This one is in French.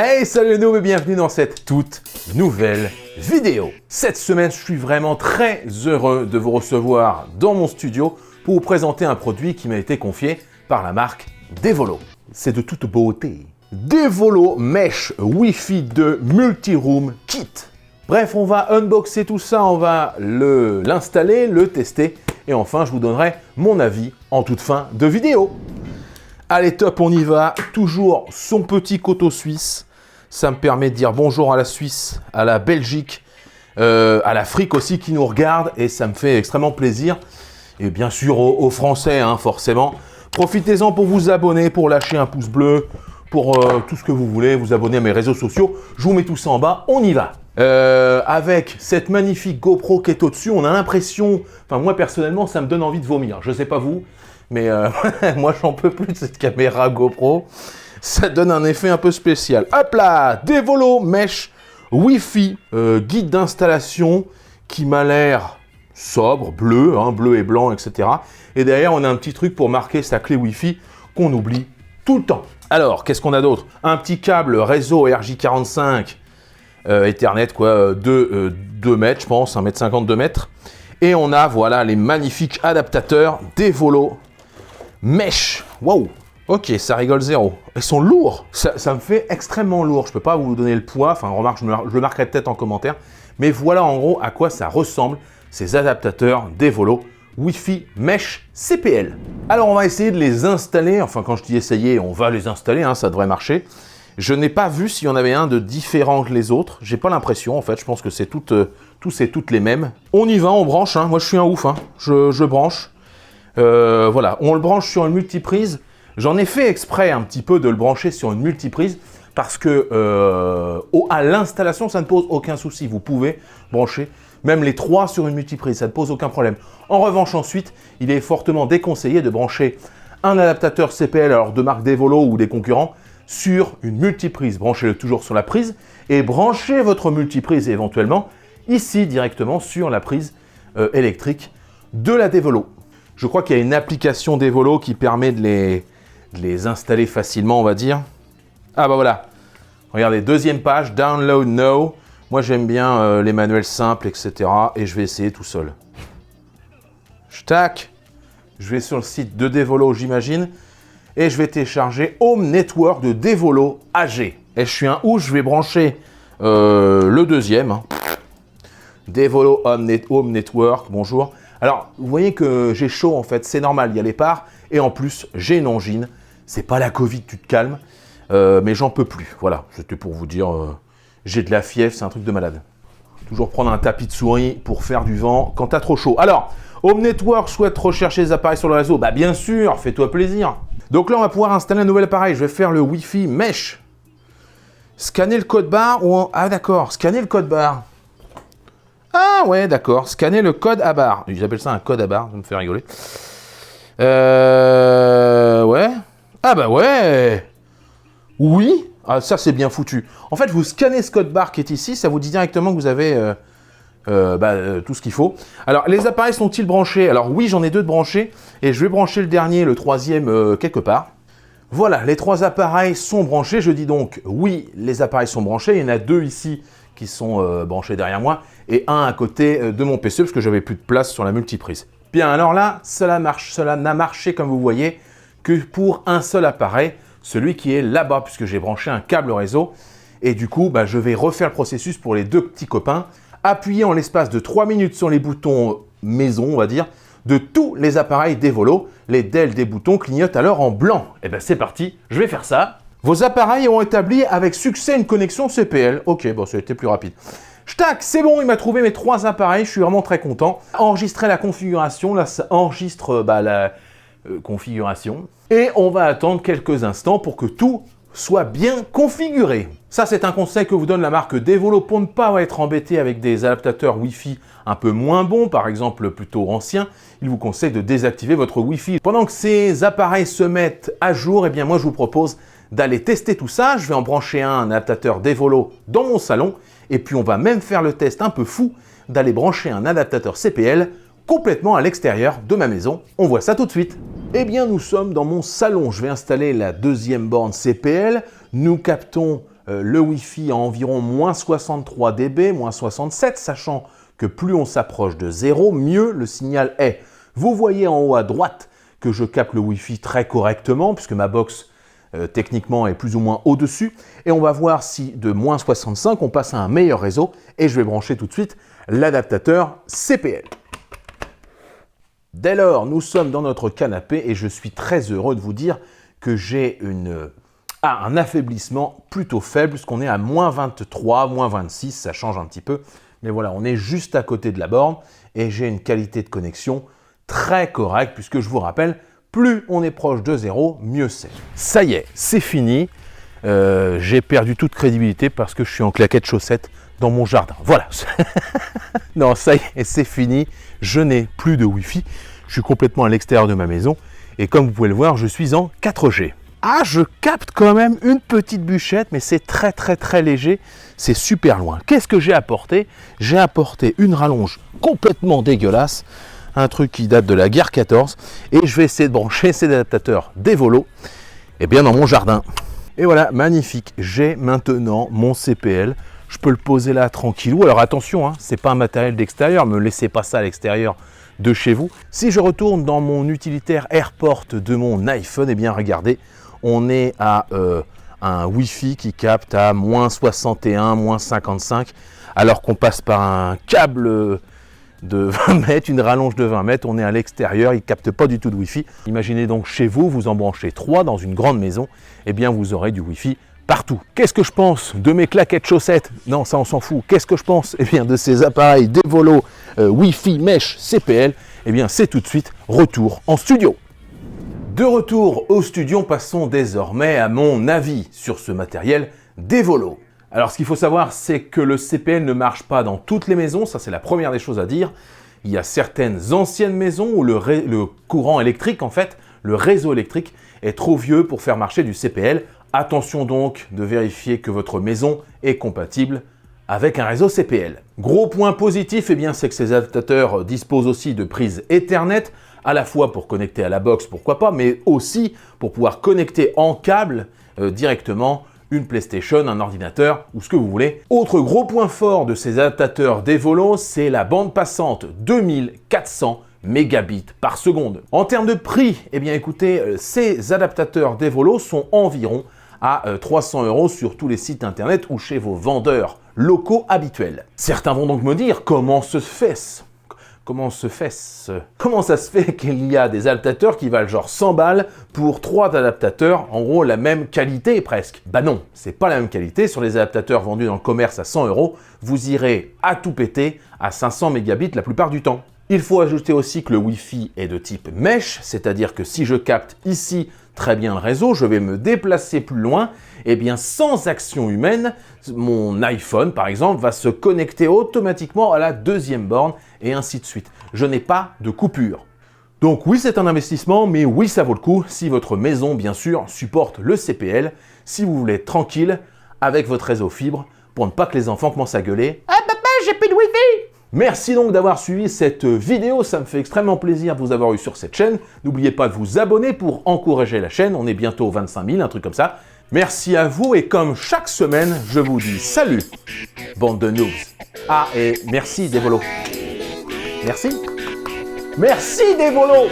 Hey, salut les noobs et bienvenue dans cette toute nouvelle vidéo. Cette semaine, je suis vraiment très heureux de vous recevoir dans mon studio pour vous présenter un produit qui m'a été confié par la marque Devolo. C'est de toute beauté. Devolo Mesh Wi-Fi 2 Multi-Room Kit. Bref, on va unboxer tout ça, on va l'installer, le tester et enfin, je vous donnerai mon avis en toute fin de vidéo. Allez, top, on y va. Toujours son petit couteau suisse. Ça me permet de dire bonjour à la Suisse, à la Belgique, à l'Afrique aussi qui nous regarde. Et ça me fait extrêmement plaisir. Et bien sûr aux Français, hein, forcément. Profitez-en pour vous abonner, pour lâcher un pouce bleu, pour tout ce que vous voulez. Vous abonner à mes réseaux sociaux. Je vous mets tout ça en bas. On y va. Avec cette magnifique GoPro qui est au-dessus, on a l'impression... Enfin, moi, personnellement, ça me donne envie de vomir. Je ne sais pas vous. Mais moi, j'en peux plus de cette caméra GoPro. Ça donne un effet un peu spécial. Hop là, Devolo Mesh Wi-Fi, guide d'installation qui m'a l'air sobre, bleu, hein, bleu et blanc, etc. Et derrière, on a un petit truc pour marquer sa clé Wi-Fi qu'on oublie tout le temps. Alors, qu'est-ce qu'on a d'autre? Un petit câble réseau RJ45 Ethernet, quoi, 2 mètres, je pense, 1,50 m, 2 mètres. Et on a, voilà, les magnifiques adaptateurs Devolo Mesh. Waouh. Ok, ça rigole zéro. Ils sont lourds. Ça me fait extrêmement lourd. Je peux pas vous donner le poids. Enfin, remarque, je le marquerai peut-être en commentaire. Mais voilà en gros à quoi ça ressemble, ces adaptateurs Devolo Wi-Fi Mesh CPL. Alors, on va essayer de les installer. Enfin, quand je dis essayer, on va les installer. Hein, ça devrait marcher. Je n'ai pas vu s'il y en avait un de différent que les autres. J'ai pas l'impression, en fait. Je pense que c'est tous et toutes les mêmes. On y va, on branche. Hein. Moi, je suis un ouf. Hein. Je branche. Voilà, on le branche sur une multiprise. J'en ai fait exprès un petit peu de le brancher sur une multiprise parce que à l'installation, ça ne pose aucun souci. Vous pouvez brancher même les 3 sur une multiprise, ça ne pose aucun problème. En revanche, ensuite, il est fortement déconseillé de brancher un adaptateur CPL, alors de marque Devolo ou des concurrents, sur une multiprise. Branchez-le toujours sur la prise et branchez votre multiprise éventuellement ici directement sur la prise électrique de la Devolo. Je crois qu'il y a une application Devolo qui permet de les installer facilement, on va dire. Ah bah voilà. Regardez, deuxième page, Download Now. Moi, j'aime bien les manuels simples, etc. Et je vais essayer tout seul. Tac. Je vais sur le site de Devolo, j'imagine. Et je vais télécharger Home Network de Devolo AG. Et je suis un ouf, je vais brancher le deuxième. Hein. Devolo Home Network, bonjour. Alors, vous voyez que j'ai chaud en fait, c'est normal, il y a les parts. Et en plus, j'ai une angine. C'est pas la Covid, tu te calmes. Mais j'en peux plus. Voilà, c'était pour vous dire, j'ai de la fièvre, c'est un truc de malade. Toujours prendre un tapis de souris pour faire du vent quand t'as trop chaud. Alors, Home Network souhaite rechercher les appareils sur le réseau. Bah bien sûr, fais-toi plaisir. Donc là, on va pouvoir installer un nouvel appareil. Je vais faire le Wi-Fi Mesh. Scanner le code barre ou... Ah d'accord, scanner le code barre. Ah ouais, d'accord. Scanner le code à barre. J'appelle ça un code à barre, ça me fait rigoler. Ouais. Ah bah ouais. Oui. Ah, ça, c'est bien foutu. En fait, vous scannez ce code barre qui est ici, ça vous dit directement que vous avez tout ce qu'il faut. Alors, les appareils sont-ils branchés? Alors oui, j'en ai 2 de branchés. Et je vais brancher le dernier, le troisième, quelque part. Voilà, les 3 appareils sont branchés. Je dis donc, oui, les appareils sont branchés. Il y en a 2 ici qui sont branchés derrière moi et un à côté de mon PC parce que j'avais plus de place sur la multiprise. Bien, alors là, cela n'a marché comme vous voyez que pour un seul appareil, celui qui est là-bas puisque j'ai branché un câble réseau et du coup, je vais refaire le processus pour les 2 petits copains, appuyer en l'espace de 3 minutes sur les boutons maison, on va dire, de tous les appareils Devolo. Les DEL des boutons clignotent alors en blanc. Et bien c'est parti, je vais faire ça. Vos appareils ont établi avec succès une connexion CPL. Ok, bon, ça a été plus rapide. Tac, c'est bon, il m'a trouvé mes 3 appareils, je suis vraiment très content. Enregistrer la configuration, là ça enregistre la configuration. Et on va attendre quelques instants pour que tout soit bien configuré. Ça, c'est un conseil que vous donne la marque Devolo pour ne pas être embêté avec des adaptateurs Wi-Fi un peu moins bons, par exemple plutôt anciens. Il vous conseille de désactiver votre Wi-Fi. Pendant que ces appareils se mettent à jour, eh bien moi je vous propose d'aller tester tout ça. Je vais en brancher un adaptateur Devolo dans mon salon. Et puis on va même faire le test un peu fou d'aller brancher un adaptateur CPL complètement à l'extérieur de ma maison. On voit ça tout de suite. Eh bien, nous sommes dans mon salon. Je vais installer la 2e borne CPL. Nous captons le Wi-Fi à environ moins 63 dB, moins 67, sachant que plus on s'approche de 0, mieux le signal est. Vous voyez en haut à droite que je capte le Wi-Fi très correctement, puisque ma box techniquement est plus ou moins au-dessus. Et on va voir si de moins 65, on passe à un meilleur réseau. Et je vais brancher tout de suite l'adaptateur CPL. Dès lors, nous sommes dans notre canapé et je suis très heureux de vous dire que j'ai un affaiblissement plutôt faible, puisqu'on est à moins 23, moins 26, ça change un petit peu. Mais voilà, on est juste à côté de la borne et j'ai une qualité de connexion très correcte, puisque je vous rappelle, plus on est proche de 0, mieux c'est. Ça y est, c'est fini. J'ai perdu toute crédibilité parce que je suis en claquettes chaussettes dans mon jardin. Voilà. Non, ça y est, c'est fini. Je n'ai plus de Wi-Fi. Je suis complètement à l'extérieur de ma maison. Et comme vous pouvez le voir, je suis en 4G. Ah, je capte quand même une petite bûchette, mais c'est très très très léger. C'est super loin. Qu'est-ce que j'ai apporté? J'ai apporté une rallonge complètement dégueulasse. Un truc qui date de la guerre 14. Et je vais essayer de brancher ces adaptateurs Devolo bien dans mon jardin. Et voilà, magnifique. J'ai maintenant mon CPL. Je peux le poser là tranquillou. Alors attention, hein, c'est pas un matériel d'extérieur. Ne me laissez pas ça à l'extérieur de chez vous. Si je retourne dans mon utilitaire AirPort de mon iPhone, bien regardez, on est à un Wi-Fi qui capte à moins 61, moins 55, alors qu'on passe par un câble de 20 mètres, une rallonge de 20 mètres, on est à l'extérieur, il ne capte pas du tout de Wi-Fi. Imaginez donc chez vous, vous en branchez 3 dans une grande maison, bien vous aurez du Wi-Fi partout. Qu'est-ce que je pense de mes claquettes chaussettes? Non, ça on s'en fout. Qu'est-ce que je pense bien de ces appareils Devolo Wi-Fi Mesh CPL? Bien c'est tout de suite retour en studio. De retour au studio, passons désormais à mon avis sur ce matériel Devolo. Alors ce qu'il faut savoir, c'est que le CPL ne marche pas dans toutes les maisons, ça c'est la première des choses à dire. Il y a certaines anciennes maisons où le courant électrique, en fait, le réseau électrique est trop vieux pour faire marcher du CPL. Attention donc de vérifier que votre maison est compatible avec un réseau CPL. Gros point positif, c'est que ces adaptateurs disposent aussi de prises Ethernet, à la fois pour connecter à la box, pourquoi pas, mais aussi pour pouvoir connecter en câble directement une PlayStation, un ordinateur ou ce que vous voulez. Autre gros point fort de ces adaptateurs Devolo, c'est la bande passante 2400 mégabits par seconde. En termes de prix, écoutez, ces adaptateurs Devolo sont environ à 300 € sur tous les sites internet ou chez vos vendeurs locaux habituels. Certains vont donc me dire comment ça se fait qu'il y a des adaptateurs qui valent genre 100 balles pour 3 adaptateurs, en gros la même qualité presque. Bah non, c'est pas la même qualité. Sur les adaptateurs vendus dans le commerce à 100 €, vous irez à tout péter à 500 mégabits la plupart du temps. Il faut ajouter aussi que le Wi-Fi est de type mesh, c'est-à-dire que si je capte ici très bien le réseau, je vais me déplacer plus loin, sans action humaine, mon iPhone par exemple va se connecter automatiquement à la deuxième borne et ainsi de suite. Je n'ai pas de coupure. Donc oui, c'est un investissement, mais oui, ça vaut le coup si votre maison, bien sûr, supporte le CPL, si vous voulez être tranquille avec votre réseau fibre pour ne pas que les enfants commencent à gueuler « Ah papa, j'ai plus de Wi-Fi !» Merci donc d'avoir suivi cette vidéo, ça me fait extrêmement plaisir de vous avoir eu sur cette chaîne. N'oubliez pas de vous abonner pour encourager la chaîne, on est bientôt 25 000, un truc comme ça. Merci à vous et comme chaque semaine, je vous dis salut, bande de noobs. Ah et merci Devolo. Merci. Merci Devolo.